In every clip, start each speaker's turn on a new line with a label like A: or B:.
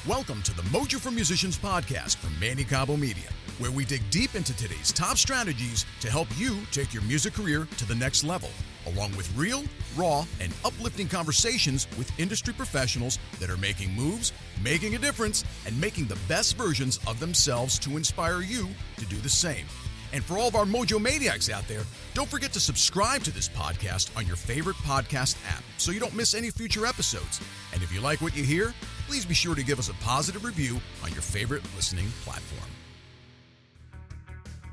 A: Welcome to the Mojo for Musicians podcast from Manny Cabo Media, where we dig deep into today's top strategies to help you take your music career to the next level, along with real, raw, and uplifting conversations with industry professionals that are making moves, making a difference, and making the best versions of themselves to inspire you to do the same. And for all of our Mojo Maniacs out there, don't forget to subscribe to this podcast on your favorite podcast app so you don't miss any future episodes. And if you like what you hear, please be sure to give us a positive review on your favorite listening platform.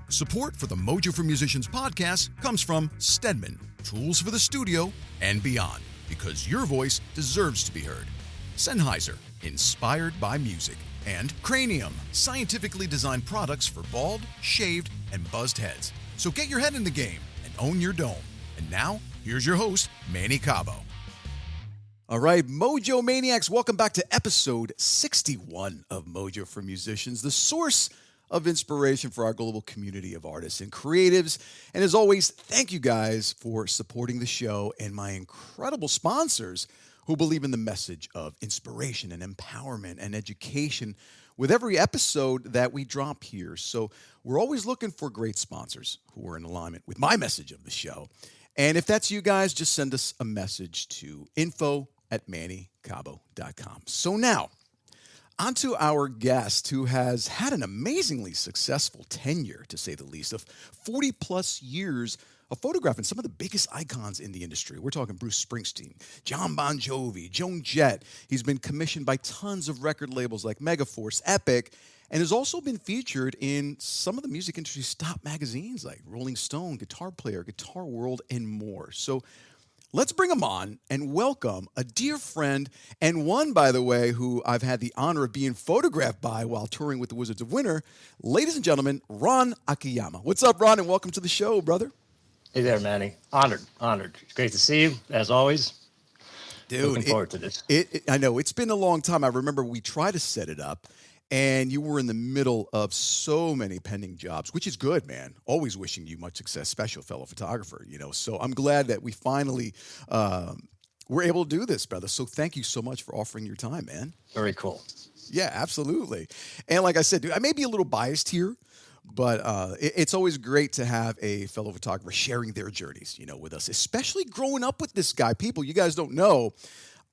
A: Support for the Mojo for Musicians podcast comes from Stedman, tools for the studio and beyond, because your voice deserves to be heard. Sennheiser, inspired by music. And Cranium, scientifically designed products for bald, shaved, and buzzed heads. So get your head in the game and own your dome. And now, here's your host, Manny Cabo. All right, Mojo Maniacs, welcome back to episode 61 of Mojo for Musicians, the source of inspiration for our global community of artists and creatives. And as always, thank you guys for supporting the show and my incredible sponsors who believe in the message of inspiration and empowerment and education with every episode that we drop here. So we're always looking for great sponsors who are in alignment with my message of the show. And if that's you guys, just send us a message to info@mannycabo.com. So now, on to our guest who has had an amazingly successful tenure, to say the least, of 40 plus years of photographing some of the biggest icons in the industry. We're talking Bruce Springsteen, John Bon Jovi, Joan Jett. He's been commissioned by tons of record labels like Megaforce, Epic, and has also been featured in some of the music industry's top magazines like Rolling Stone, Guitar Player, Guitar World, and more. So let's bring him on and welcome a dear friend, and one, by the way, who I've had the honor of being photographed by while touring with the Wizards of Winter. Ladies and gentlemen, Ron Akiyama. What's up, Ron, and welcome to the show, brother.
B: Hey there, Manny. Honored. Great to see you, as always.
A: Dude,
B: looking forward to this.
A: I know, it's been a long time. I remember we tried to set it up, and you were in the middle of so many pending jobs, which is good, man. Always wishing you much success, special fellow photographer, you know. So I'm glad that we finally were able to do this, brother. So thank you so much for offering your time, man.
B: Very cool.
A: Yeah, absolutely. And like I said, dude, I may be a little biased here, but it's always great to have a fellow photographer sharing their journeys, you know, with us, especially growing up with this guy. People, you guys don't know,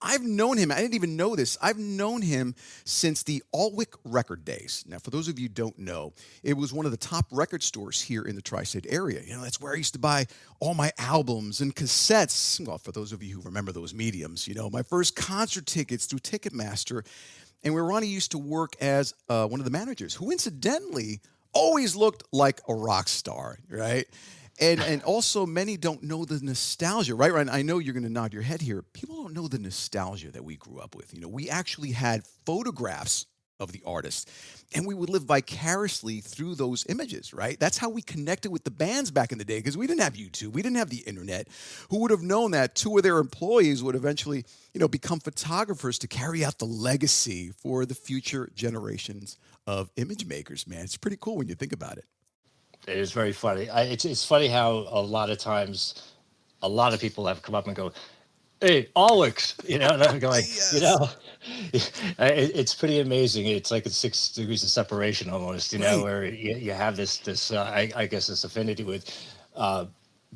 A: I've known him. I didn't even know this. I've known him since the Alwick record days. Now, for those of you who don't know, it was one of the top record stores here in the tri-state area. You know, that's where I used to buy all my albums and cassettes. Well, for those of you who remember those mediums, you know, my first concert tickets through Ticketmaster, and where Ronnie used to work as one of the managers, who incidentally always looked like a rock star, right? And also, many don't know the nostalgia, right, Ryan? I know you're going to nod your head here. People don't know the nostalgia that we grew up with. You know, we actually had photographs of the artist, and we would live vicariously through those images, right? That's how we connected with the bands back in the day, because we didn't have YouTube, we didn't have the internet. Who would have known that two of their employees would eventually, you know, become photographers to carry out the legacy for the future generations of image makers, man? It's pretty cool when you think about it.
B: It is very funny. It's funny how a lot of times, a lot of people have come up and go, "Hey, Alex," you know, and I'm going,
A: Yes.
B: you know, it's pretty amazing. It's like it's 6 degrees of separation almost, you know,
A: Right.
B: where you have this I guess this affinity with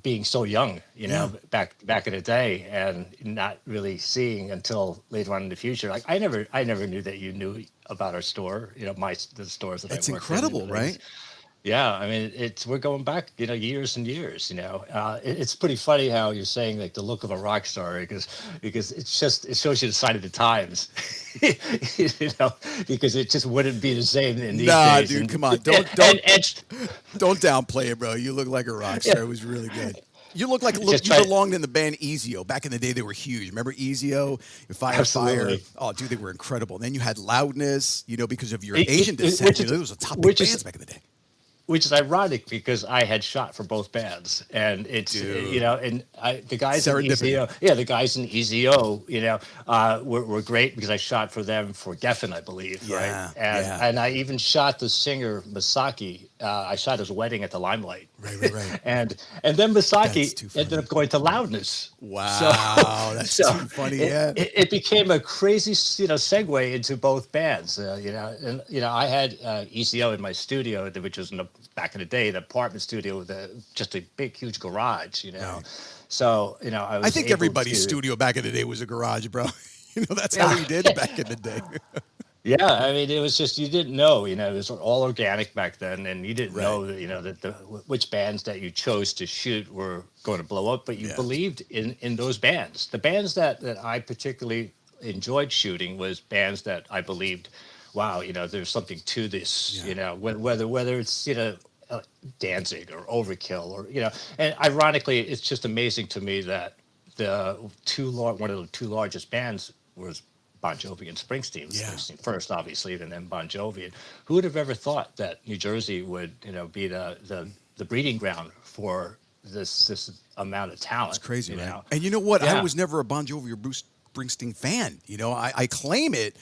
B: being so young, you know, back in the day, and not really seeing until later on in the future. Like I never knew that you knew about our store, you know, the stores that
A: It's
B: I worked
A: incredible,
B: in.
A: right?
B: Yeah, I mean, we're going back, you know, years and years. You know, it's pretty funny how you're saying like the look of a rock star, because it shows you the sign of the times, you know, because it just wouldn't be the same in these
A: Nah,
B: days.
A: dude, come on. Don't downplay it, bro. You look like a rock star. It was really good. You look like you belonged in the band Ezio. Back in the day, they were huge. Remember Ezio? Fire.
B: Absolutely.
A: Oh, dude, they were incredible. And then you had Loudness, you know, because of your Asian descent. It was a top big bands back in the day.
B: Which is ironic because I had shot for both bands, and it's you know, and the guys in Ezio, the guys in Ezio, you know, were great because I shot for them for Geffen, I believe, right? And I even shot the singer Masaki I shot his wedding at the Limelight,
A: Right.
B: and then
A: That's
B: Misaki
A: too
B: ended
A: funny.
B: up going to Loudness. So
A: Wow, that's
B: so
A: too funny.
B: it,
A: Yeah.
B: it, it became a crazy segue into both bands. And I had ECO in my studio, which was back in the day, the apartment studio with just a big, huge garage.
A: Right.
B: So I
A: I
B: was
A: think
B: able
A: everybody's
B: to.
A: studio back in the day was a garage, bro. That's how
B: Yeah,
A: we did back in the day.
B: yeah. I mean, it was just you didn't know. It was all organic back then, and you didn't
A: Right.
B: know that that which bands that you chose to shoot were going to blow up, but you
A: Yeah.
B: believed in those bands. The bands that I particularly enjoyed shooting was bands that I believed, wow, there's something to this.
A: Yeah.
B: Whether it's uh, Danzig or Overkill or and ironically, it's just amazing to me that one of the two largest bands was Bon Jovi and Springsteen.
A: Yeah.
B: Springsteen first, obviously, and then Bon Jovi. And who would have ever thought that New Jersey would, be the breeding ground for this amount of
A: It's
B: talent?
A: crazy, right? And you know what? I
B: Yeah.
A: was never a Bon Jovi or Bruce Springsteen fan. I claim it,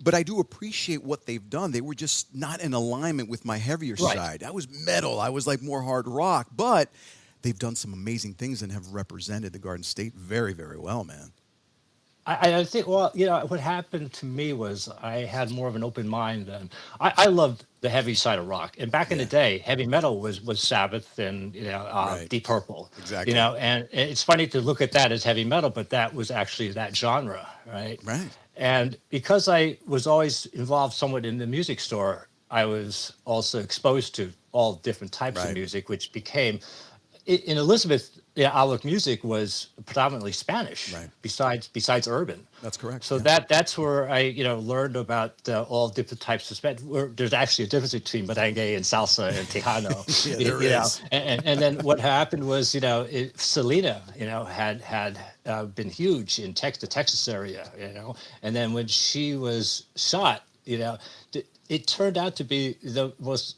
A: but I do appreciate what they've done. They were just not in alignment with my heavier
B: Right.
A: side. I was metal. I was like more hard rock, but they've done some amazing things and have represented the Garden State very, very well, man.
B: I think, well, what happened to me was I had more of an open mind, and I loved the heavy side of rock. And back in the
A: Yeah.
B: day, heavy metal was Sabbath and
A: Right.
B: Deep Purple.
A: Exactly.
B: And it's funny to look at that as heavy metal, but that was actually that genre, right?
A: Right.
B: And because I was always involved somewhat in the music store, I was also exposed to all different types of
A: Right.
B: music, which became in Elizabeth, yeah, Outlook music was predominantly Spanish,
A: Right.
B: besides urban.
A: That's correct.
B: So
A: Yeah.
B: that's where I learned about all different types of Spanish. There's actually a difference between merengue and salsa and tejano.
A: Yeah,
B: you,
A: there
B: you know,
A: is.
B: and then what happened was Selena had been huge in the Texas area, and then when she was shot, it turned out to be the most,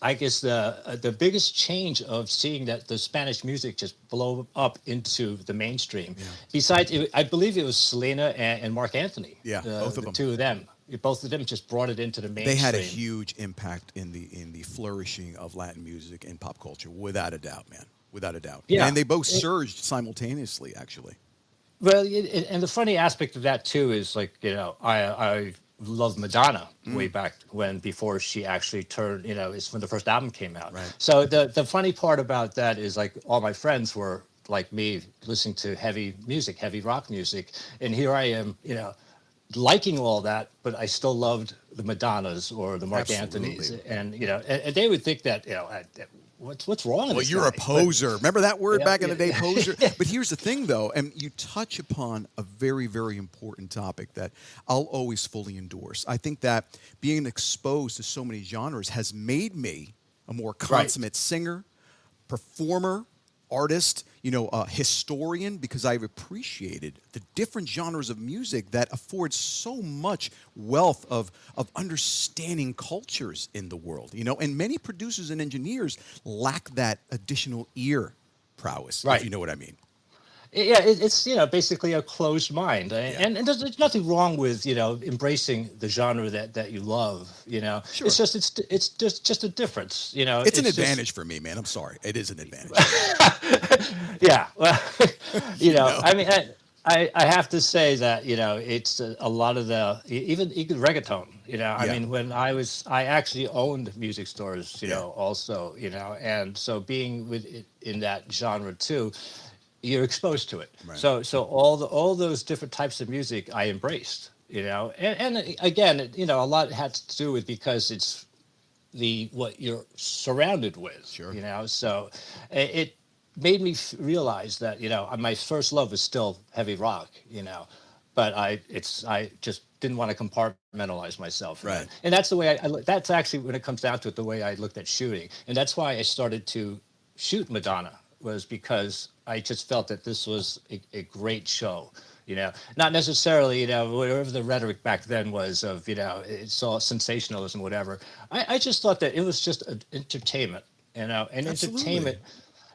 B: I guess, the biggest change of seeing that the Spanish music just blow up into the mainstream.
A: Yeah.
B: Besides, I believe it was Selena and Mark Anthony.
A: Yeah, both of
B: the
A: them.
B: two of them. Both of them just brought it into the
A: They
B: mainstream.
A: had a huge impact in the flourishing of Latin music and pop culture, without a doubt, man. Without a doubt.
B: Yeah.
A: And they both surged simultaneously, actually.
B: Well, and the funny aspect of that too is like I love Madonna way back when, before she actually turned, it's when the first album came out.
A: Right.
B: So the funny part about that is, like, all my friends were like me, listening to heavy music, heavy rock music, and here I am, liking all that, but I still loved the Madonnas or the Mark
A: Absolutely.
B: Anthonys, and and they would think that what's wrong with
A: Well,
B: this
A: you're
B: guy?
A: a poser. Remember that word
B: Yeah,
A: back in the day,
B: yeah.
A: poser? But here's the thing, though, and you touch upon a very, very important topic that I'll always fully endorse. I think that being exposed to so many genres has made me a more consummate singer, performer, artist, historian, because I've appreciated the different genres of music that afford so much wealth of understanding cultures in the world, and many producers and engineers lack that additional ear prowess, if
B: Right.
A: you know what I mean.
B: Yeah, it's basically a closed mind, and there's nothing wrong with embracing the genre that you love.
A: Sure.
B: It's just a difference.
A: It's an
B: just-
A: advantage for me, man. I'm sorry. It is an advantage.
B: Yeah, well,
A: know.
B: I mean, I have to say that it's a lot of the even reggaeton. I
A: Yeah.
B: mean, when I actually owned music stores.
A: Yeah.
B: Also, and so being in that genre too, you're exposed to it.
A: Right.
B: So all those different types of music I embraced. And again, a lot had to do with, because it's what you're surrounded with.
A: Sure.
B: So it made me realize that my first love is still heavy rock. But I just didn't want to compartmentalize myself.
A: Right.
B: And that's the way that's actually, when it comes down to it, the way I looked at shooting. And that's why I started to shoot Madonna, was because I just felt that this was a great show. Not necessarily, whatever the rhetoric back then was of, it's all sensationalism, whatever. I just thought that it was just an entertainment, and
A: Absolutely.
B: entertainment,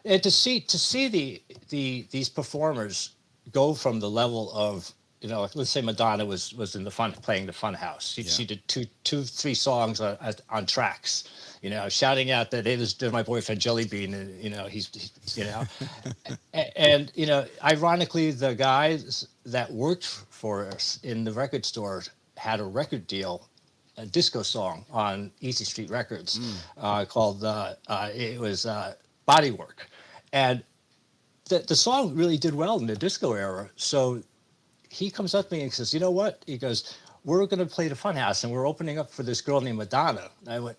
B: and to see these performers go from the level of like, let's say Madonna was in the playing the Fun House. She did three songs on tracks, shouting out that, hey, there's my boyfriend Jelly Bean, and and ironically, the guys that worked for us in the record store had a record deal, a disco song on Easy Street Records, called it was Bodywork, and the song really did well in the disco era. So he comes up to me and says, "You know what?" He goes, "We're going to play the Funhouse, and we're opening up for this girl named Madonna." And I went,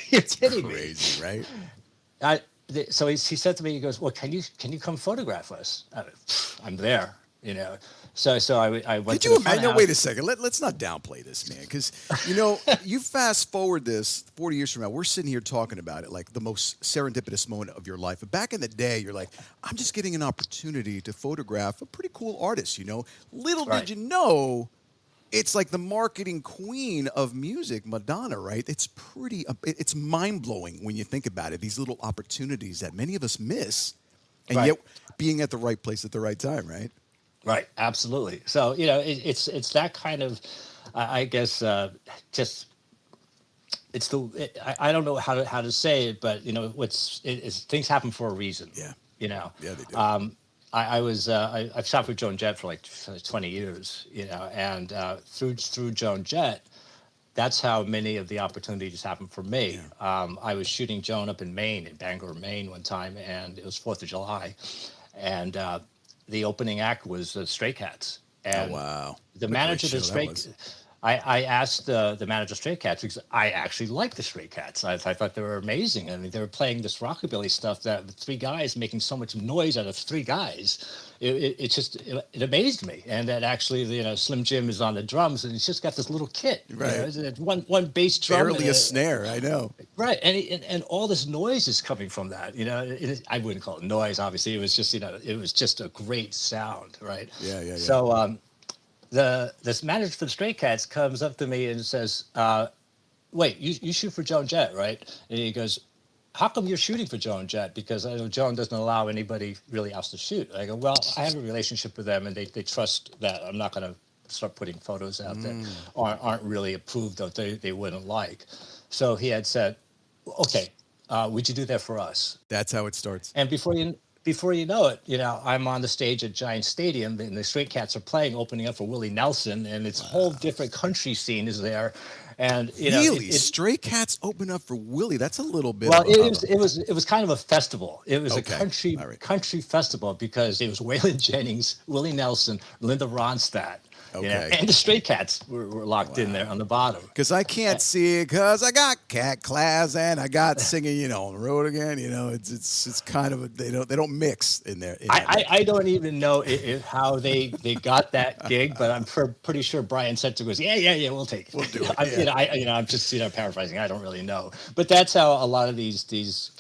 B: "You're kidding me?"
A: Crazy, right?
B: So he said to me, he goes, "Well, can you come photograph us?" I'm there, So I went.
A: Could you imagine? No, wait a second. Let's not downplay this, man, because you fast forward this 40 years from now, we're sitting here talking about it like the most serendipitous moment of your life. But back in the day, you're like, I'm just getting an opportunity to photograph a pretty cool artist. Little did you know, it's like the marketing queen of music, Madonna, right? It's mind blowing when you think about it. These little opportunities that many of us miss, and yet being at the right place at the right time, right?
B: Right, absolutely. So it's that kind of, I guess, just it's I don't know how to say it, but things happen for a reason.
A: Yeah.
B: Yeah,
A: they do.
B: I've shot with Joan Jett for like 20 years, and through Joan Jett, that's how many of the opportunities happened for me. Yeah. I was shooting Joan up in Maine, in Bangor, Maine, one time, and it was 4th of July, and the opening act was Stray Cats. And
A: wow.
B: The manager of the Stray Cats, I asked the manager of Stray Cats because I actually liked the Stray Cats. I thought they were amazing. I mean, they were playing this rockabilly stuff that with 3 guys making so much noise out of 3 guys. It amazed me. And that actually, Slim Jim is on the drums, and he's just got this little kit.
A: Right.
B: One bass drum.
A: Barely a snare, I know.
B: Right. And all this noise is coming from that. I wouldn't call it noise, obviously. It was just, it was just a great sound, right?
A: Yeah.
B: So this manager for the Stray Cats comes up to me and says, wait, you shoot for Joan Jett, right? And he goes, how come you're shooting for Joan Jett? Because I know Joan doesn't allow anybody really else to shoot. I go, well, I have a relationship with them, and they trust that I'm not going to start putting photos out that aren't really approved of, they wouldn't like. So he had said, okay, would you do that for us?
A: That's how it starts.
B: And before you know it, I'm on the stage at Giant Stadium, and the Stray Cats are playing, opening up for Willie Nelson, and it's a whole different country scene is there. And
A: really, Stray Cats open up for Willie. That's a little bit.
B: Well, it was kind of a festival. It was a country festival because it was Waylon Jennings, Willie Nelson, Linda Ronstadt. And the Stray Cats were locked in there on the bottom.
A: Because I can't see it because I got cat class and I got singing, on the road again. It's kind of they don't mix in there.
B: I don't even know how they got that gig, but I'm pretty sure Brian said to us, yeah, we'll take it.
A: We'll do it.
B: I'm just paraphrasing. I don't really know, but that's how a lot of these gigs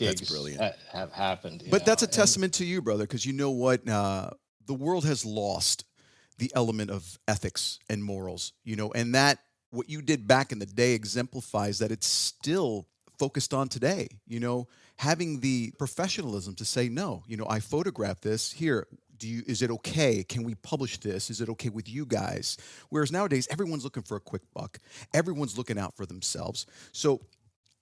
B: have happened.
A: But that's a testament to you, brother, because you know what, the world has lost the element of ethics and morals, and that what you did back in the day exemplifies that it's still focused on today, having the professionalism to say, no, I photographed this here. Is it okay? Can we publish this? Is it okay with you guys? Whereas nowadays, everyone's looking for a quick buck. Everyone's looking out for themselves. So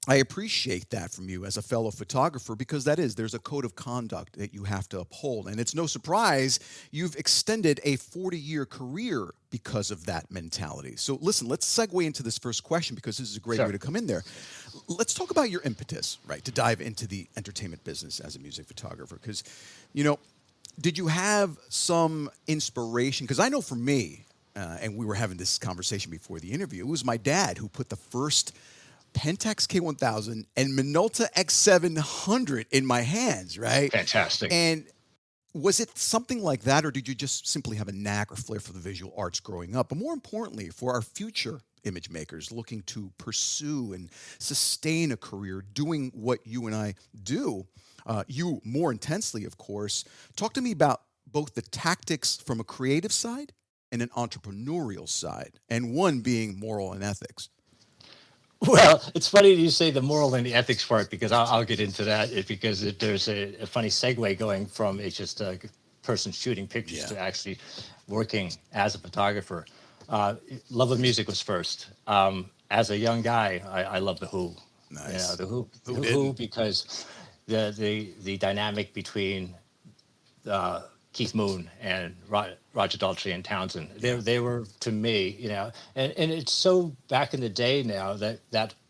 A: I appreciate that from you as a fellow photographer, because there's a code of conduct that you have to uphold. And it's no surprise you've extended a 40-year career because of that mentality. So listen, let's segue into this first question, because this is a great way to come in there. Let's talk about your impetus, right, to dive into the entertainment business as a music photographer. Because, did you have some inspiration? Because I know for me, and we were having this conversation before the interview, it was my dad who put the first Pentax K1000 and Minolta X700 in my hands, right?
B: Fantastic.
A: And was it something like that, or did you just simply have a knack or flair for the visual arts growing up? But more importantly, for our future image makers looking to pursue and sustain a career doing what you and I do, you more intensely, of course, talk to me about both the tactics from a creative side and an entrepreneurial side, and one being moral and ethics.
B: Well, it's funny you say the moral and the ethics part, because I'll get into that, there's a funny segue going from it's just a person shooting pictures to actually working as a photographer. Uh, Love of music was first. As a young guy, I love the Who. You know,
A: Nice.
B: the Who,
A: Who
B: Who
A: didn't?
B: because the dynamic between Keith Moon and Roger Daltrey and Townsend.
A: Yeah.
B: They were to me, you know, and it's so back in the day now that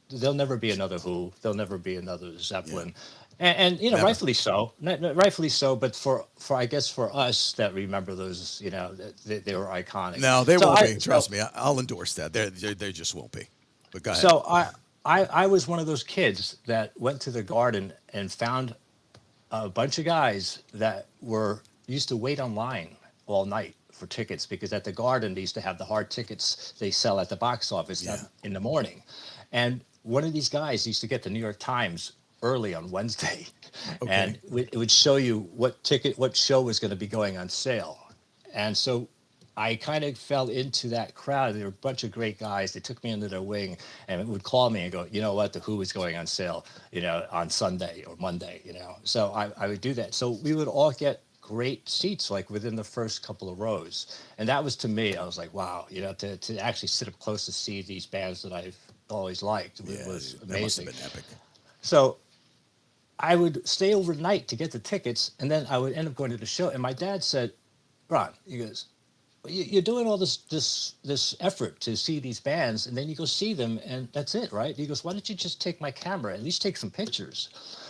B: there'll never be another Who, there'll never be another
A: Yeah.
B: Zeppelin, and you know,
A: Never.
B: rightfully so, rightfully so. But for I guess for us that remember those, you know, they were iconic.
A: No, they
B: So
A: won't
B: I
A: be.
B: so
A: Trust me. I'll endorse that. They just won't be. But go ahead.
B: so I was one of those kids that went to the garden and found a bunch of guys that were used to wait online all night for tickets because at the garden they used to have the hard tickets they sell at the box office
A: Yeah.
B: in the morning. And one of these guys used to get the New York Times early on Wednesday and
A: Okay.
B: it would show you what show was going to be going on sale. And so I kind of fell into that crowd. There were a bunch of great guys. They took me under their wing and would call me and go, you know what, the Who is going on sale, you know, on Sunday or Monday, you know. So I would do that. So we would all get great seats like within the first couple of rows. And that was to me, I was like, wow, you know, to actually sit up close to see these bands that I've always liked
A: Yeah.
B: was
A: That must have
B: amazing.
A: been epic.
B: So I would stay overnight to get the tickets and then I would end up going to the show. And my dad said, Ron, he goes, you're doing all this effort to see these bands and then you go see them and that's it, right? He goes, why don't you just take my camera, at least take some pictures,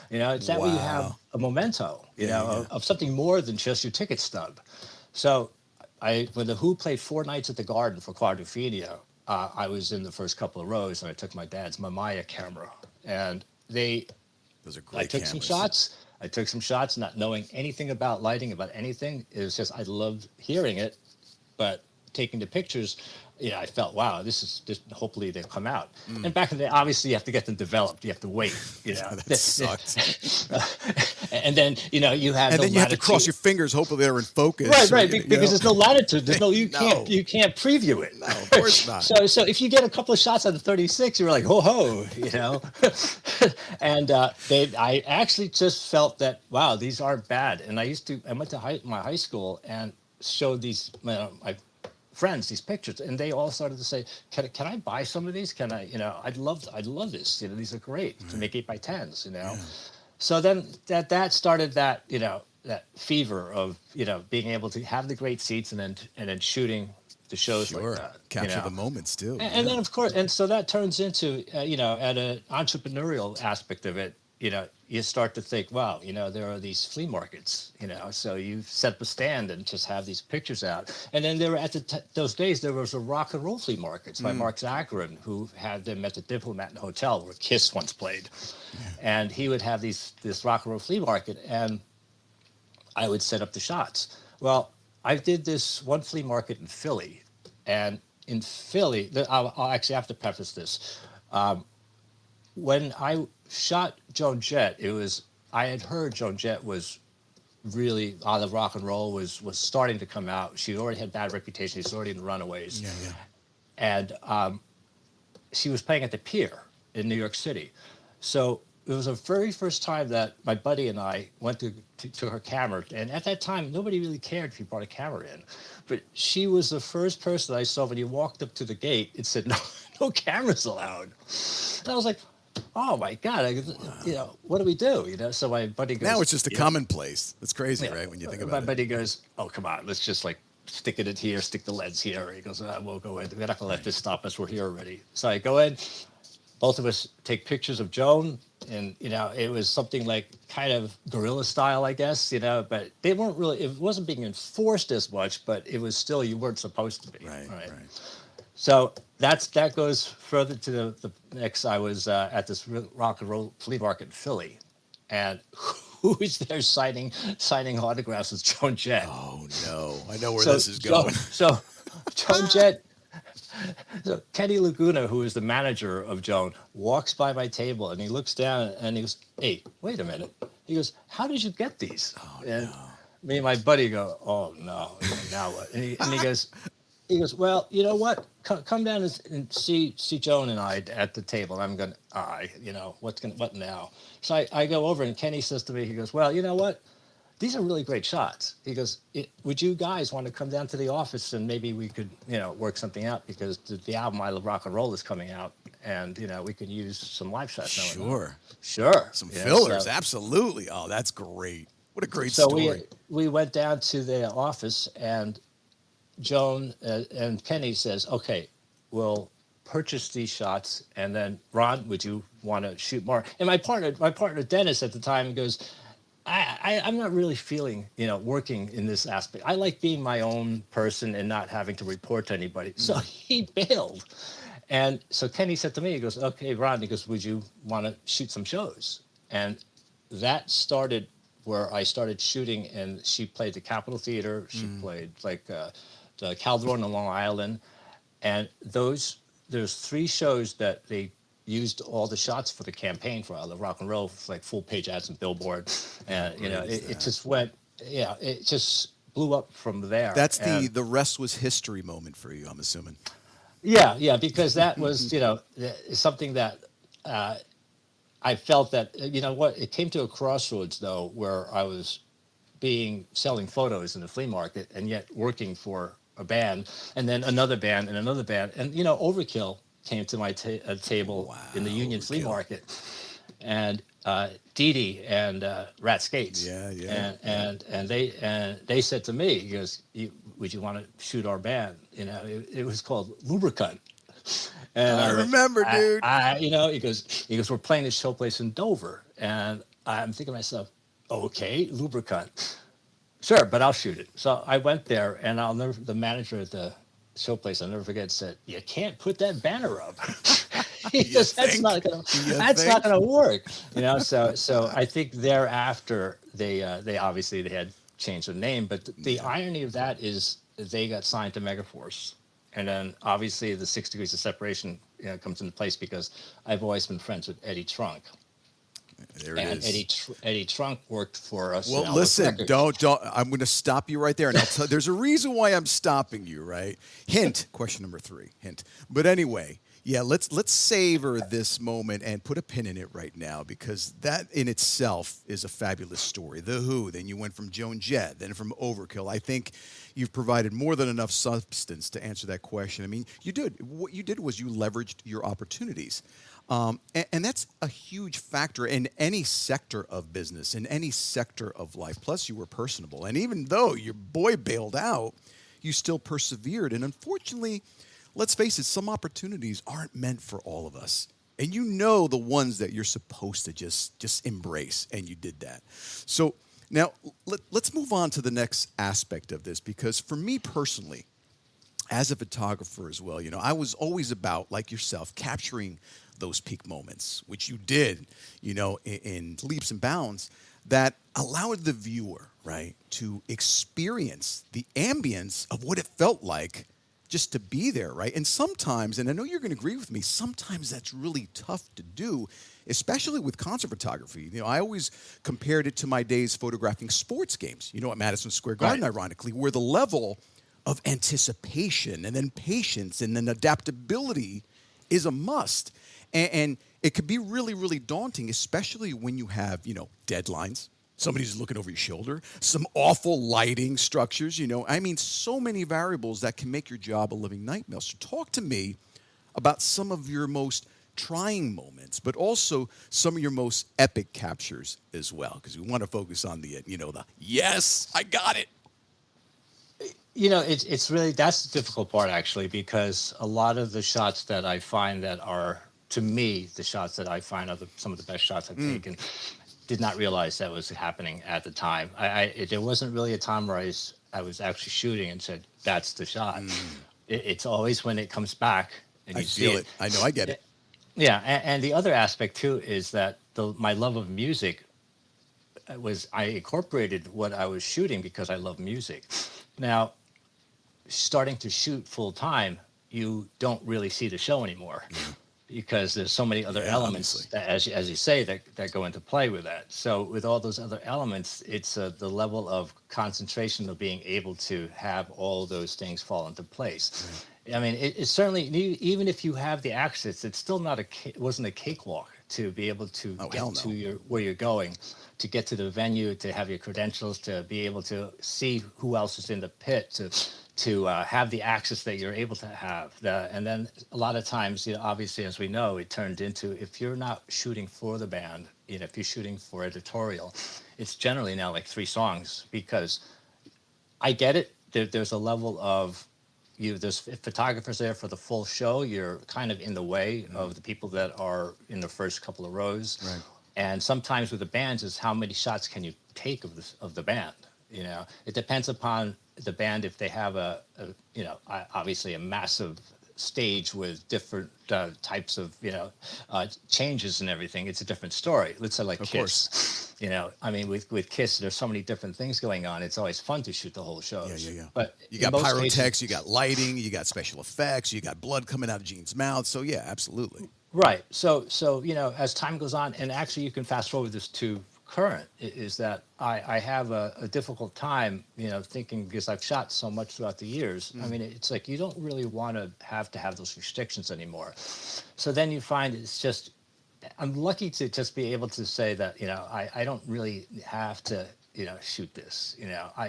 B: you know? It's that way you have
A: Wow.
B: a memento, you
A: Yeah.
B: know,
A: Yeah.
B: of something more than just your ticket stub. So I when the Who played 4 nights at the Garden for Quadrophenia, I was in the first couple of rows and I took my dad's Mamiya camera and
A: Those are
B: I
A: great
B: took some
A: cameras.
B: shots. I took some shots, not knowing anything about lighting, about anything. It was just I loved hearing it, but taking the pictures, you know, I felt, wow, this. Hopefully they'll come out.
A: Mm.
B: And back in the day, obviously you have to get them developed. You have to wait, you know.
A: That sucked.
B: And then you know you have
A: And
B: no
A: then you have to cross
B: latitude.
A: your fingers, hopefully they're in focus.
B: Right,
A: Or,
B: right,
A: you
B: because
A: know.
B: there's no latitude. There's no
A: No.
B: you can't preview it.
A: No, of course not.
B: So if you get a couple of shots out of 36, you're like, ho, you know. And I actually just felt that wow, these aren't bad. And I went to my high school and showed these my friends these pictures, and they all started to say, can I buy some of these? Can I, you know, I'd love this. You know, these are great to make 8x10s. You know.
A: Yeah.
B: So then that started that, you know, that fever of, you know, being able to have the great seats and then shooting the shows like
A: Sure.
B: that, you
A: Capture
B: know.
A: the moments too.
B: And
A: Yeah.
B: then of course, and so that turns into, you know, at an entrepreneurial aspect of it, you know, you start to think, wow, you know, there are these flea markets, you know, so you set up a stand and just have these pictures out. And then there were those days, there was a rock and roll flea markets by
A: Mm.
B: Mark Zakarin, who had them at the Diplomat Hotel where Kiss once played. And he would have this rock and roll flea market and I would set up the shots. Well, I did this one flea market in Philly, and in Philly, I'll actually have to preface this. When I shot Joan Jett, I had heard Joan Jett was really on the rock and roll was starting to come out. She already had bad reputation. She was already in the Runaways,
A: Yeah. Yeah.
B: and she was playing at the Pier in New York City. So it was the very first time that my buddy and I went to her camera. And at that time, nobody really cared if you brought a camera in. But she was the first person I saw when you walked up to the gate. It said, no, no cameras allowed. And I was like, oh my God, you know, what do we do? You know, so my buddy goes,
A: Now it's just a
B: "Yeah."
A: commonplace. It's crazy,
B: Yeah.
A: right? When you think
B: My
A: about it.
B: buddy goes, oh, come on, let's just like stick it in here, stick the lens here. He goes, we'll go in. We're not going to let this stop us. We're here already. So I go in. Both of us take pictures of Joan, and you know, it was something like kind of guerrilla style, I guess, you know, but they weren't really, it wasn't being enforced as much, but it was still, you weren't supposed to be.
A: Right. Right.
B: So that goes further to the next. I was at this rock and roll flea market in Philly, and who is there signing autographs with Joan Jett?
A: Oh no, I know where
B: So
A: this is going.
B: Joan Jett. So Kenny Laguna, who is the manager of Joan, walks by my table and he looks down and he goes, "Hey, wait a minute." He goes, "How did you get these?" And me and my buddy go, "Oh no, now what?" And he goes, "Well, you know what? Come down and see Joan and I at the table." And I'm going, you know, what now? So I go over and Kenny says to me, he goes, "Well, you know what? these are really great shots. He goes, would you guys want to come down to the office and maybe we could, work something out because the album I Love Rock and Roll is coming out, and we could use some live shots. And I went,
A: Sure.
B: sure.
A: Some
B: So
A: fillers, absolutely. Oh, that's great. What a great
B: so we
A: story.
B: we went down to the office, and Joan and Kenny says, okay, we'll purchase these shots, and then Ron, would you want to shoot more? And my partner Dennis at the time goes, I'm not really feeling, working in this aspect. I like being my own person and not having to report to anybody. So he bailed. And so Kenny said to me, he goes, okay, Ron, he goes, would you want to shoot some shows? And that started where I started shooting, and she played the Capitol Theater. She played like the Calderon on Long Island. And there's 3 shows that they used all the shots for the campaign for I Love Rock and Roll, like full page ads and billboard. And, it just went, it just blew up from there.
A: That's
B: And
A: the rest was history moment for you, I'm assuming.
B: yeah, because that was, something that I felt that, it came to a crossroads though, where I was selling photos in the flea market and yet working for a band, and then another band and another band. And, Overkill came to my table
A: Wow,
B: in the Union Flea
A: Overkill.
B: Market, and Dee Dee and Rat Skates.
A: Yeah, yeah.
B: And they said to me, he goes, would you want to shoot our band? It was called Lubricant. And
A: I
B: went,
A: remember, dude.
B: he goes, we're playing this showplace in Dover. And I'm thinking to myself, okay, Lubricant. Sure, but I'll shoot it. So I went there, and the manager at the showplace, I'll never forget, said, you can't put that banner up. He
A: You
B: goes,
A: think?
B: that's not gonna work. So I think thereafter they obviously they had changed the name, but the irony of that is they got signed to Megaforce. And then obviously the 6 Degrees of Separation comes into place because I've always been friends with Eddie Trunk.
A: There it
B: And
A: is.
B: Eddie Trunk worked for us.
A: Well,
B: in Elvis
A: listen,
B: Records.
A: don't. I'm going to stop you right there, and I'll tell. There's a reason why I'm stopping you, right? Hint. Question number 3. Hint. But anyway, yeah. Let's savor this moment and put a pin in it right now, because that in itself is a fabulous story. The Who. Then you went from Joan Jett, then from Overkill. I think you've provided more than enough substance to answer that question. I mean, you did. What you did was you leveraged your opportunities. And that's a huge factor in any sector of business, in any sector of life. Plus, you were personable. And even though your boy bailed out, you still persevered. And unfortunately, let's face it, some opportunities aren't meant for all of us. And you know the ones that you're supposed to just embrace, and you did that. So now let's move on to the next aspect of this, because for me personally, as a photographer as well, I was always about, like yourself, capturing those peak moments, which you did, in leaps and bounds, that allowed the viewer, right, to experience the ambience of what it felt like just to be there, right? And sometimes, and I know you're going to agree with me, sometimes that's really tough to do, especially with concert photography. I always compared it to my days photographing sports games, at Madison Square Garden,
B: Right.
A: ironically, where the level of anticipation and then patience and then adaptability is a must. And it could be really, really daunting, especially when you have, deadlines. Somebody's looking over your shoulder, some awful lighting structures, I mean, so many variables that can make your job a living nightmare. So talk to me about some of your most trying moments, but also some of your most epic captures as well, because we want to focus on the yes, I got it.
B: It's really, that's the difficult part actually, because a lot of the shots that I find that are, to me, the shots that I find are some of the best shots I've taken, did not realize that was happening at the time. There wasn't really a time where I was actually shooting and said, that's the shot. It's always when it comes back and
A: I
B: you see
A: feel it. I know, I get it.
B: Yeah, and the other aspect too is that my love of music I incorporated what I was shooting because I love music. Now, starting to shoot full time, you don't really see the show anymore because there's so many other elements
A: obviously.
B: that, as you say, that go into play with that. So with all those other elements, it's the level of concentration of being able to have all those things fall into place. I mean, it's certainly, even if you have the access, it's still it wasn't a cakewalk to be able to
A: Oh,
B: get
A: hell
B: to
A: no.
B: where you're going, to get to the venue, to have your credentials, to be able to see who else is in the pit, to have the access that you're able to have. And then a lot of times, obviously, as we know, it turned into, if you're not shooting for the band, if you're shooting for editorial, it's generally now like 3 songs, because I get it. There's a level of there's photographers there for the full show. You're kind of in the way of the people that are in the first couple of rows.
A: Right.
B: And sometimes with the bands is how many shots can you take of the band? It depends upon the band. If they have obviously a massive stage with different types of changes and everything, it's a different story. Let's say like
A: Of
B: Kiss.
A: course.
B: I mean, with Kiss, there's so many different things going on. It's always fun to shoot the whole shows.
A: Yeah.
B: But
A: You
B: in
A: got
B: most
A: pyrotechs,
B: cases,
A: you got lighting, you got special effects, you got blood coming out of Gene's mouth. So yeah, absolutely.
B: right. So as time goes on, and actually you can fast forward this to current, is that I have a difficult time, thinking, because I've shot so much throughout the years. I mean, it's like you don't really want to have those restrictions anymore. So then you find it's just, I'm lucky to just be able to say that, I don't really have to, shoot this,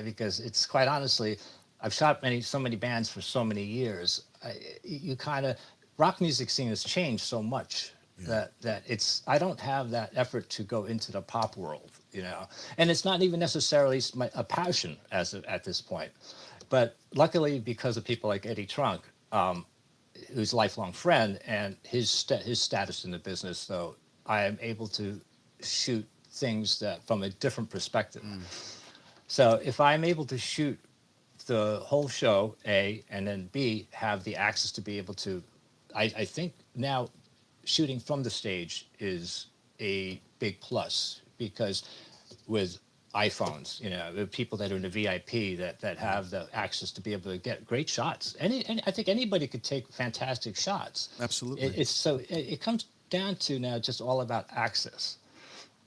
B: because it's quite honestly, I've shot so many bands for so many years. You kind of, rock music scene has changed so much that it's, I don't have that effort to go into the pop world, and it's not even necessarily a passion at this point. But luckily, because of people like Eddie Trunk, who's a lifelong friend, and his status in the business, so I am able to shoot things that from a different perspective. So if I'm able to shoot the whole show, A, and then B, have the access to be able to, I think now shooting from the stage is a big plus, because with iPhones, the people that are in the VIP that have the access to be able to get great shots. And I think anybody could take fantastic shots.
A: Absolutely.
B: It comes down to now just all about access.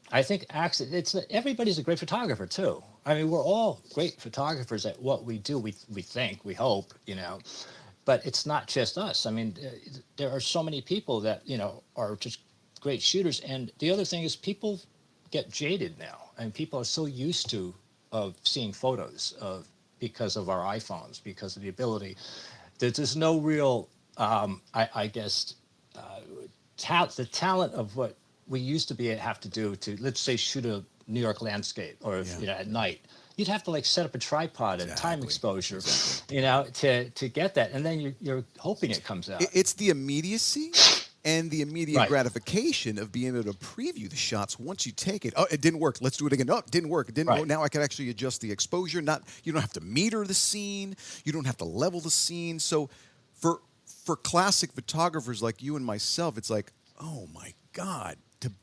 B: I think access. Everybody's a great photographer too. I mean, we're all great photographers at what we do. We think, we hope, but it's not just us. I mean, there are so many people that are just great shooters. And the other thing is, people get jaded now, and people are so used to of seeing photos because of our iPhones, because of the ability. There's no real, I guess, the talent of what we used to have to do to, let's say, shoot a New York landscape, or at night. You'd have to like set up a tripod and time exposure, to get that, and then you're hoping it comes out.
A: It's the immediacy and the immediate gratification of being able to preview the shots once you take it. Oh, it didn't work. Let's do it again. Oh, it didn't work. It didn't work. Now I can actually adjust the exposure. You don't have to meter the scene. You don't have to level the scene. So for classic photographers like you and myself, it's like, oh my God,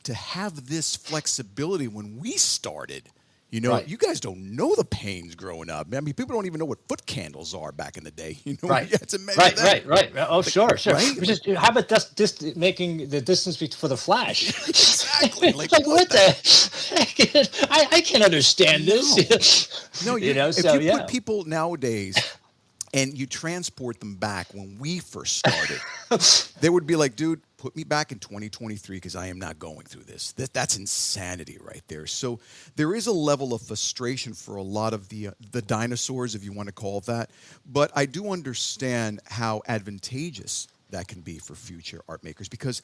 A: to have this flexibility when we started. You guys don't know the pains growing up. I mean, people don't even know what foot candles are back in the day.
B: Right.
A: You had to measure that.
B: Right. Oh, sure.
A: Right?
B: How about just making the distance for the flash?
A: Exactly.
B: Like what the heck? I can't understand this.
A: No, if
B: so,
A: you put people nowadays and you transport them back when we first started, they would be like, dude, put me back in 2023 because I am not going through this. That's insanity right there. So there is a level of frustration for a lot of the dinosaurs, if you want to call it that. But I do understand how advantageous that can be for future art makers, because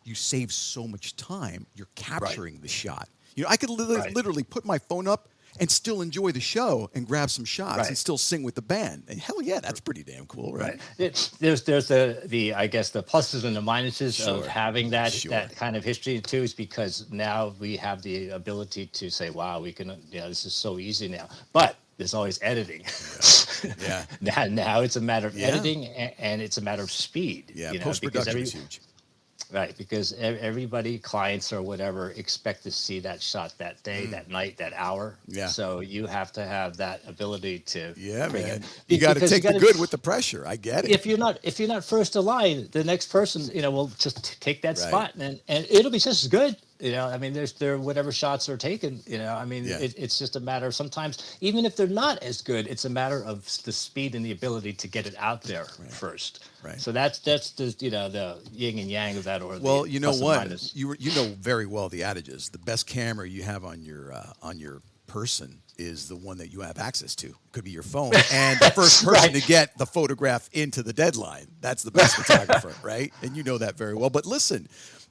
A: you save so much time. You're capturing the shot. I could literally put my phone up and still enjoy the show and grab some shots and still sing with the band. And hell yeah, that's pretty damn cool, right?
B: There's the I guess the pluses and the minuses of having that kind of history too, is because now we have the ability to say, wow, we can, this is so easy now. But there's always editing.
A: Yeah.
B: Now it's a matter of editing, and it's a matter of speed.
A: Yeah, post-production is huge.
B: Right, because everybody, clients or whatever, expect to see that shot that day, that night, that hour. Yeah. So you have to have that ability to bring
A: man.
B: it.
A: You got to take the good with the pressure. I get it.
B: If you're not first in line, the next person, will just take that spot, and it'll be just as good. I mean, there whatever shots are taken. I mean,
A: Yeah.
B: it's just a matter of sometimes, even if they're not as good, it's a matter of the speed and the ability to get it out there
A: Right.
B: first.
A: Right.
B: So that's the the yin and yang of that, or
A: Well,
B: the
A: you know
B: plus and
A: what?
B: minus.
A: You know very well the adages. The best camera you have on your person is the one that you have access to. It could be your phone, and the first person
B: Right.
A: to get the photograph into the deadline. That's the best photographer, right? And you know that very well. But listen,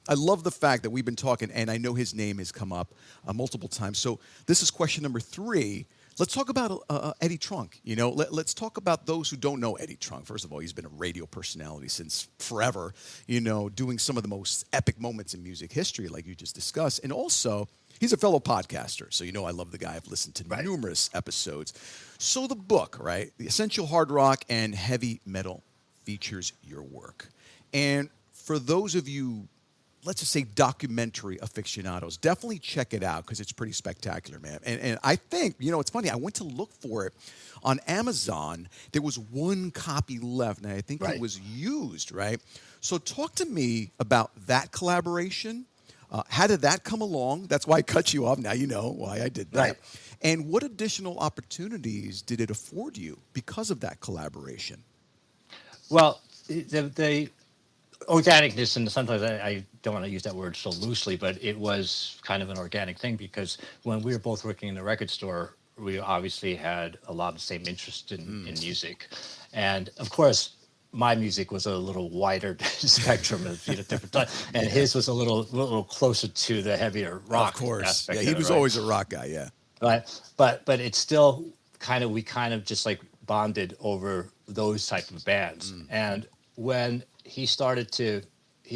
A: I love the fact that we've been talking, and I know his name has come up multiple times. So this is question number 3. Let's talk about Eddie Trunk. Let's talk about those who don't know Eddie Trunk. First of all, he's been a radio personality since forever, doing some of the most epic moments in music history, like you just discussed. And also, he's a fellow podcaster. So, I love the guy. I've listened to
B: Right.
A: numerous episodes. So, the book, right? The Essential Hard Rock and Heavy Metal features your work. And for those of you, let's just say documentary aficionados, definitely check it out because it's pretty spectacular, man. And I think, it's funny, I went to look for it on Amazon. There was one copy left, and I think it
B: Right.
A: was used, right? So talk to me about that collaboration. How did that come along? That's why I cut you off. Now you know why I did that.
B: Right.
A: And what additional opportunities did it afford you because of that collaboration?
B: Well, the organicness, and sometimes I don't want to use that word so loosely, but it was kind of an organic thing because when we were both working in the record store, we obviously had a lot of the same interest in music. And of course, my music was a little wider spectrum of different types, and his was a little closer to the heavier rock
A: Of course.
B: aspect
A: Yeah,
B: of
A: he
B: it,
A: was
B: right?
A: always a rock guy, yeah.
B: But it's still we kind of just like bonded over those type of bands. And when he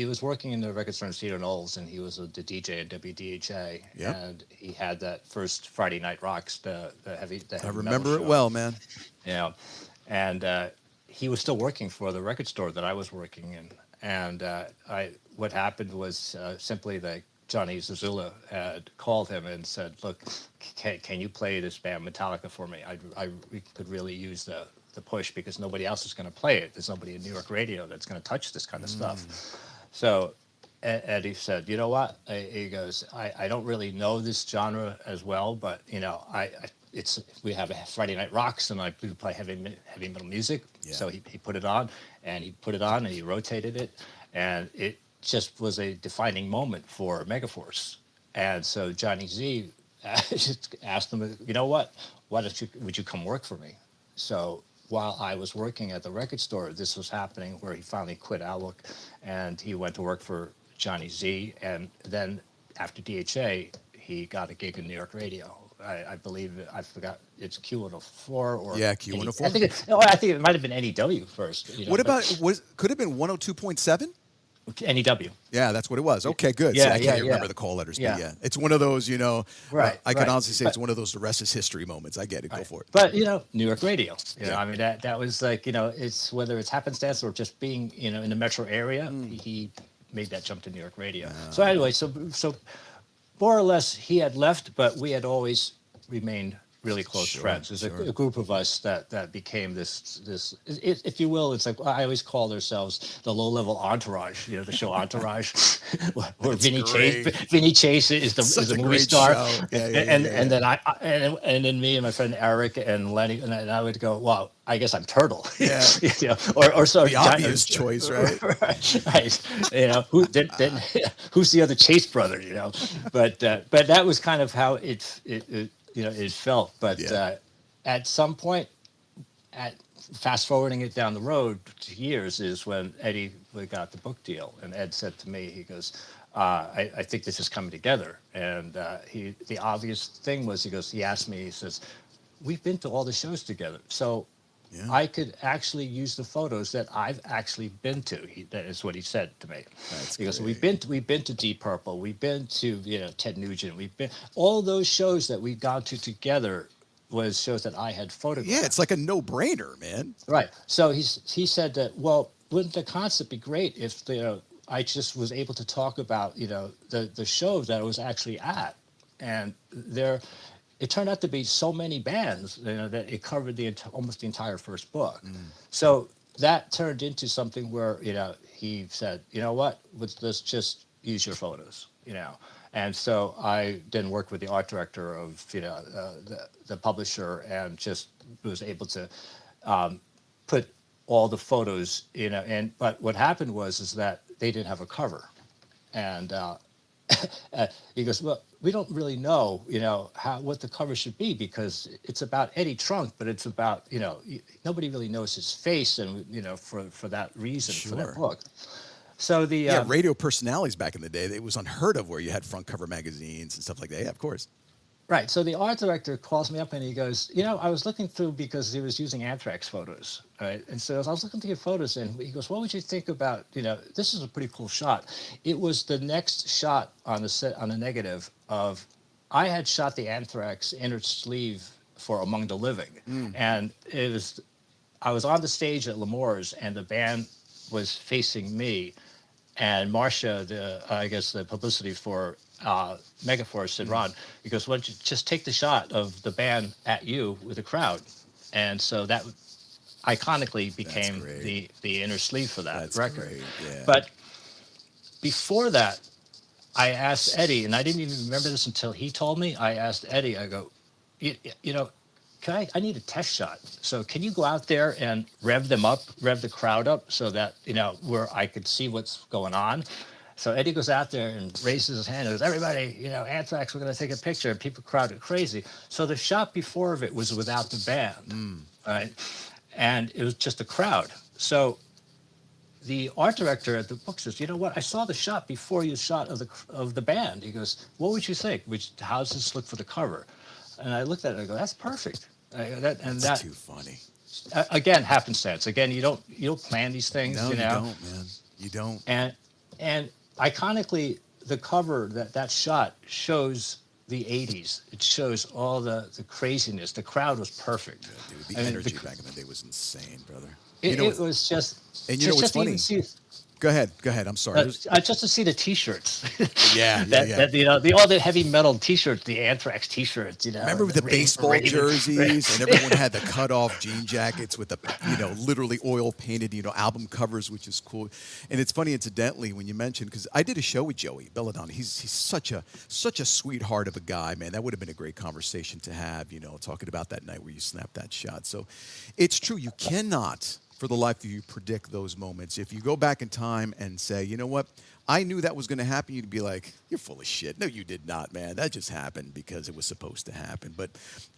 B: was working in the record store in Cedar Knolls, and he was the DJ at WDHA,
A: Yep.
B: and he had that first Friday Night Rocks, the heavy
A: I
B: metal
A: remember it
B: show.
A: well, man.
B: Yeah, and he was still working for the record store that I was working in. And what happened was simply that Johnny Zazula had called him and said, "Look, can you play this band Metallica for me? We could really use the push because nobody else is going to play it. There's nobody in New York radio that's going to touch this kind of stuff." So Eddie said, "You know what?" He goes, I don't really know this genre as well, but we have a Friday Night Rocks, and we play heavy metal music."
A: Yeah.
B: So he put it on, and he rotated it, and it just was a defining moment for Megaforce. And so Johnny Z just asked him, "You know what? Would you come work for me?" So while I was working at the record store, this was happening where he finally quit Outlook, and he went to work for Johnny Z. And then after DHA, he got a gig in New York radio. I believe I forgot it's Q104 or
A: Yeah, Q104.
B: I think it might have been NEW first.
A: What about could it have been 102.7?
B: NEW?
A: Yeah, that's what it was. Okay, good. See,
B: Yeah,
A: I can't
B: yeah,
A: remember
B: yeah.
A: the call letters,
B: Yeah.
A: but yeah, it's one of those,
B: Right,
A: I can
B: right.
A: honestly say
B: But-
A: it's one of those the rest is history moments. I get it. Go for it.
B: But New York radio.
A: Yeah.
B: I mean that was like it's whether it's happenstance or just being in the metro area, he made that jump to New York radio. So anyway, so more or less he had left, but we had always remained really close
A: Sure,
B: friends. There's
A: sure.
B: a group of us that became this if you will, it's like I always call ourselves the low level entourage. The show Entourage, where
A: great.
B: Vinny Chase is
A: Such
B: the
A: a
B: movie
A: great
B: star,
A: show. Yeah, yeah,
B: and
A: yeah,
B: and
A: yeah.
B: then and then me and my friend Eric and Lenny, and I would go, "Wow, I guess I'm Turtle."
A: Yeah.
B: Or so
A: The obvious choice, right?
B: right. Who's the other Chase brother? But that was kind of how it felt. But
A: Yeah.
B: at some point, fast forwarding it down the road to years, is when Eddie got the book deal, and Ed said to me, he goes, I think this is coming together. And the obvious thing was, he asked me, he says, "We've been to all the shows together, so
A: Yeah.
B: I could actually use the photos that I've actually been to." That is what he said to me.
A: That's
B: He goes,
A: great.
B: we've been to Deep Purple, we've been to Ted Nugent, we've been all those shows that we've gone to together was shows that I had photographed.
A: Yeah, it's like a no-brainer, man.
B: Right. So he said that, well, wouldn't the concept be great if I just was able to talk about the shows that I was actually at, and it turned out to be so many bands that it covered almost the entire first book. So that turned into something where he said, "You know what? Let's just use your photos," And so I then worked with the art director of the publisher, and just was able to put all the photos, and but what happened was is that they didn't have a cover. And he goes, well, we don't really know, how what the cover should be, because it's about Eddie Trunk, but it's about, nobody really knows his face, and for that reason, for that
A: Sure.
B: book. So the
A: Yeah, radio personalities back in the day, it was unheard of where you had front cover magazines and stuff like that. Yeah, of course.
B: Right. So the art director calls me up and he goes, I was looking through, because he was using Anthrax photos. Right. And so I was looking through your photos, and he goes, what would you think about, this is a pretty cool shot. It was the next shot on the set, on the negative of, I had shot the Anthrax inner sleeve for Among the Living. And I was on the stage at L'Amour's, and the band was facing me. And Marcia, I guess the publicity for Megaforce, said, Ron, he goes, why don't you just take the shot of the band at you with the crowd? And so that iconically became the inner sleeve for that record.
A: Great. Yeah.
B: But before that, I asked Eddie, and I didn't even remember this until he told me. I asked Eddie, I go, you know, I need a test shot. So can you go out there and rev the crowd up, so that, where I could see what's going on? So Eddie goes out there and raises his hand and goes, everybody, Anthrax, we're going to take a picture. And people crowded crazy. So the shot before of it was without the band, right? And it was just a crowd. So the art director at the book says, you know what? I saw the shot before you shot of the band. He goes, what would you think? How does this look for the cover? And I looked at it and I go, that's perfect.
A: That's too funny.
B: Again, happenstance. Again, you don't plan these things.
A: No, you don't, man. You don't.
B: And iconically, the cover, that shot shows the 80s. It shows all the craziness. The crowd was perfect.
A: Yeah, dude, the energy back in the day was insane, brother.
B: It was just.
A: And you know what's funny? Go ahead. I'm sorry.
B: Just to see the T-shirts.
A: Yeah.
B: All the heavy metal T-shirts, the Anthrax T-shirts.
A: Remember with the baseball jerseys, and everyone had the cut-off jean jackets with the, literally oil painted, album covers, which is cool. And it's funny, incidentally, when you mentioned, because I did a show with Joey Belladonna. He's such a sweetheart of a guy, man. That would have been a great conversation to have, talking about that night where you snapped that shot. So it's true, you cannot, for the life of you, predict those moments. If you go back in time and say, you know what, I knew that was going to happen, you'd be like, you're full of shit. No, you did not, man. That just happened because it was supposed to happen. But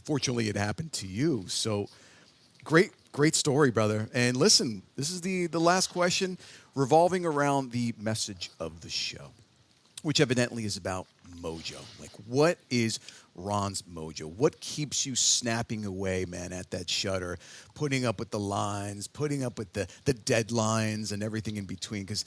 A: fortunately, it happened to you. So great story, brother. And listen, this is the last question revolving around the message of the show, which evidently is about mojo. Like, what is Ron's mojo? What keeps you snapping away, man, at that shutter, putting up with the lines, putting up with the deadlines and everything in between? Because,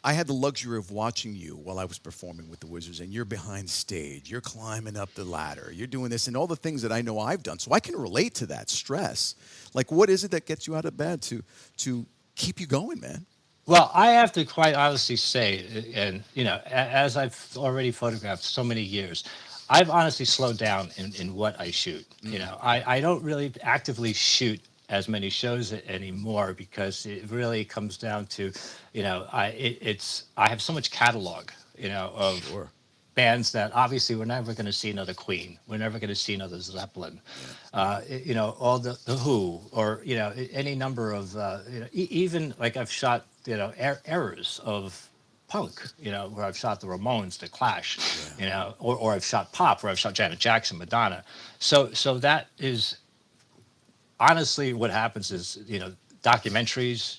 A: I had the luxury of watching you while I was performing with the Wizards, and you're behind stage. You're climbing up the ladder. You're doing this and all the things that I know I've done. So I can relate to that stress. Like, what is it that gets you out of bed to keep you going, man?
B: Well, I have to quite honestly say, and as I've already photographed so many years, I've honestly slowed down in what I shoot. I don't really actively shoot as many shows anymore, because it really comes down to, I have so much catalog, of
A: Sure.
B: bands that obviously we're never going to see another Queen, we're never going to see another Zeppelin, all the Who, or any number of even like I've shot eras of punk, where I've shot the Ramones, the Clash, or I've shot pop, where I've shot Janet Jackson, Madonna. So that is honestly what happens is, documentaries,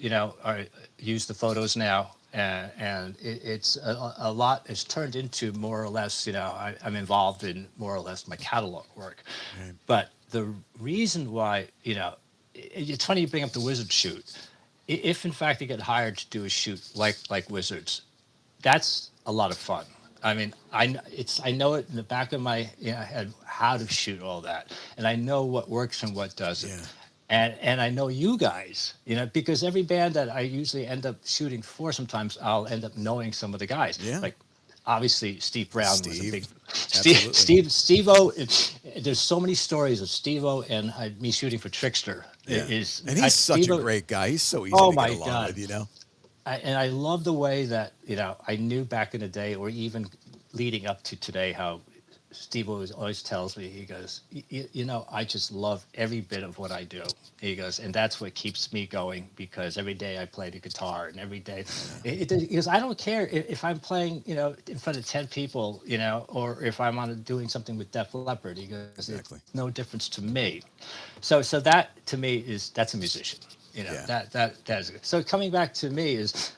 B: use the photos now, and it's a lot is turned into more or less, I'm involved in more or less my catalog work.
A: Right.
B: But the reason why, it's funny you bring up the Wizard shoot. If in fact you get hired to do a shoot like Wizards, that's a lot of fun. I mean, I know it in the back of my head how to shoot all that, and I know what works and what doesn't.
A: Yeah.
B: And I know you guys, because every band that I usually end up shooting for, sometimes I'll end up knowing some of the guys.
A: Yeah.
B: Like, obviously Steve Brown was a big
A: Absolutely.
B: Steve-O. There's so many stories of Steve-O and me shooting for Trickster.
A: Yeah. And he's such a great guy. He's so easy to get along with,
B: And I love the way that, I knew back in the day, or even leading up to today, how Steve always tells me, he goes, you know, I just love every bit of what I do. He goes, and that's what keeps me going, because every day I play the guitar, and every day, because I don't care if I'm playing, you know, in front of 10 people, you know, or if I'm doing something with Def Leppard. He goes,
A: Exactly.
B: it's no difference to me. So that to me that's a musician. You know,
A: Yeah.
B: that is good. So coming back to me is,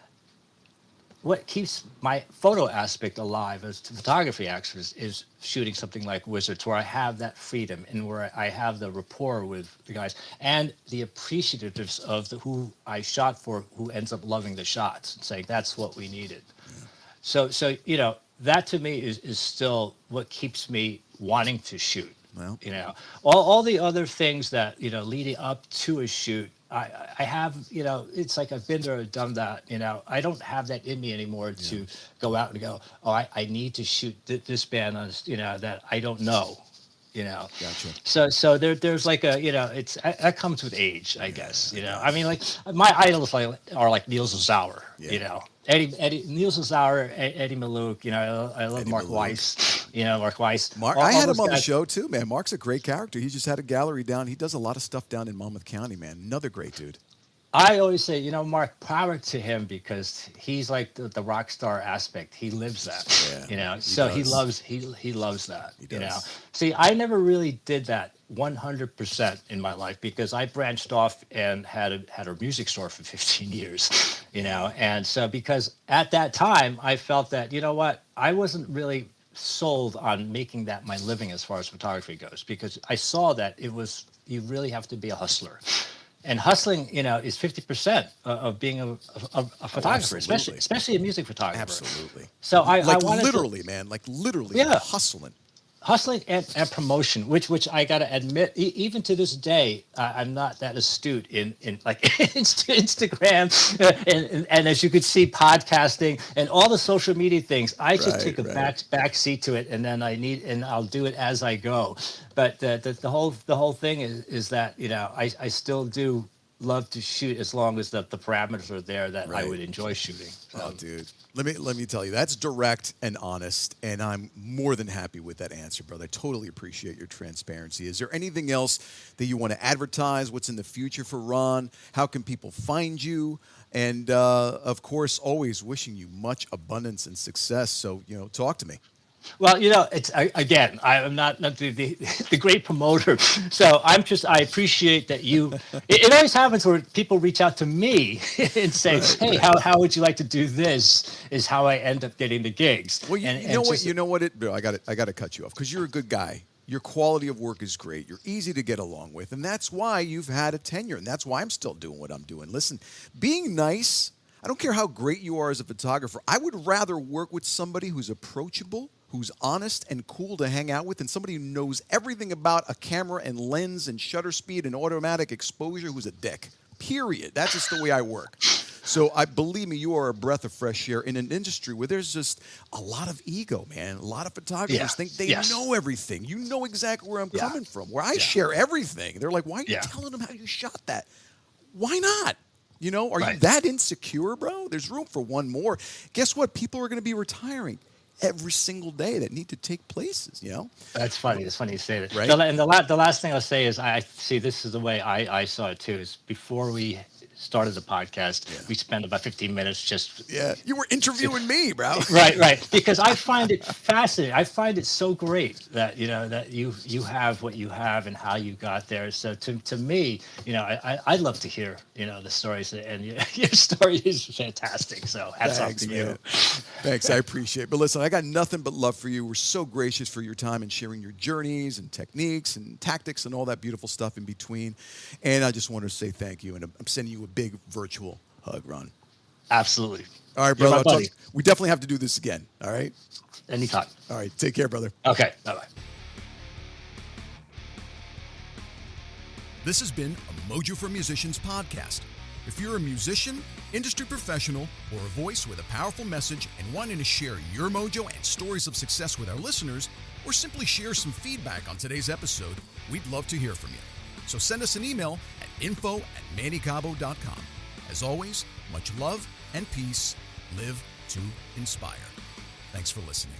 B: what keeps my photo aspect alive as to photography actors is shooting something like Wizards, where I have that freedom and where I have the rapport with the guys and the appreciatives of who I shot for, who ends up loving the shots and saying that's what we needed. So you know, that to me is still what keeps me wanting to shoot.
A: Well,
B: You know, all the other things that, you know, leading up to a shoot, I have, you know, it's like I've been there, done that. You know, I don't have that in me anymore to go out and go, oh, I need to shoot this band on, you know, that I don't know. You know,
A: gotcha.
B: so there's like a, you know, it's that comes with age, I guess. You know, I mean, like my idols are like Niels Sauer. You know, Niels Sauer, Eddie Malouk. You know, I love
A: Eddie
B: Mark
A: Malouk.
B: Weiss. You know, Mark Weiss.
A: Mark, I had him on the show too, man. Mark's a great character. He just had a gallery down. He does a lot of stuff down in Monmouth County, man. Another great dude.
B: I always say, you know, Mark, power to him, because he's like the rock star aspect. He lives that, you know. So he loves that. You know. See, I never really did that 100% in my life, because I branched off and had a music store for 15 years, you know. And so, because at that time I felt that, you know what, I wasn't really sold on making that my living as far as photography goes, because I saw that you really have to be a hustler. And hustling, you know, is 50% of being a photographer, especially a music photographer.
A: Absolutely.
B: So I wanted
A: literally, man, like literally hustling.
B: Hustling and promotion, which I got to admit, even to this day, I'm not that astute in like Instagram and as you could see, podcasting and all the social media things. I just take a back seat to it, and then I'll do it as I go. But the whole thing is that, you know, I still do love to shoot, as long as the parameters are there that I would enjoy shooting.
A: Oh, dude. Let me tell you, that's direct and honest, and I'm more than happy with that answer, brother. I totally appreciate your transparency. Is there anything else that you want to advertise? What's in the future for Ron? How can people find you? And, of course, always wishing you much abundance and success. So, you know, talk to me.
B: Well, you know, I'm not the great promoter, so I appreciate that you. It always happens where people reach out to me and say, "Hey, how would you like to do this?" Is how I end up getting the gigs.
A: Well, you know what? Bill, I got to cut you off, because you're a good guy. Your quality of work is great. You're easy to get along with, and that's why you've had a tenure, and that's why I'm still doing what I'm doing. Listen, being nice. I don't care how great you are as a photographer. I would rather work with somebody who's approachable, who's honest and cool to hang out with, and somebody who knows everything about a camera and lens and shutter speed and automatic exposure, who's a dick. Period. That's just the way I work. So believe me, you are a breath of fresh air in an industry where there's just a lot of ego, man. A lot of photographers think they know everything. You know exactly where I'm coming from, where I share everything. They're like, why are you telling them how you shot that? Why not? You know, are you that insecure, bro? There's room for one more. Guess what? People are going to be retiring every single day that need to take places, you know?
B: That's funny. It's funny you say that.
A: Right?
B: And the last thing I'll say is, I see, this is the way I saw it too, is before we started the podcast, we spent about 15 minutes just...
A: Yeah, you were interviewing me, bro.
B: Right. Because I find it fascinating. I find it so great that, you know, that you have what you have and how you got there. So to me, you know, I'd love to hear, you know, the stories, and your story is fantastic. So hats off to you.
A: Thanks, I appreciate it. But listen, I got nothing but love for you. We're so gracious for your time and sharing your journeys and techniques and tactics and all that beautiful stuff in between. And I just want to say thank you, and I'm sending you a big virtual hug, Ron.
B: Absolutely.
A: All right, brother. We definitely have to do this again. All right?
B: Anytime.
A: All right. Take care, brother.
B: Okay. Bye-bye.
C: This has been a Mojo for Musicians podcast. If you're a musician, industry professional, or a voice with a powerful message and wanting to share your mojo and stories of success with our listeners, or simply share some feedback on today's episode, we'd love to hear from you. So send us an email at info@mannycabo.com. As always, much love and peace. Live to inspire. Thanks for listening.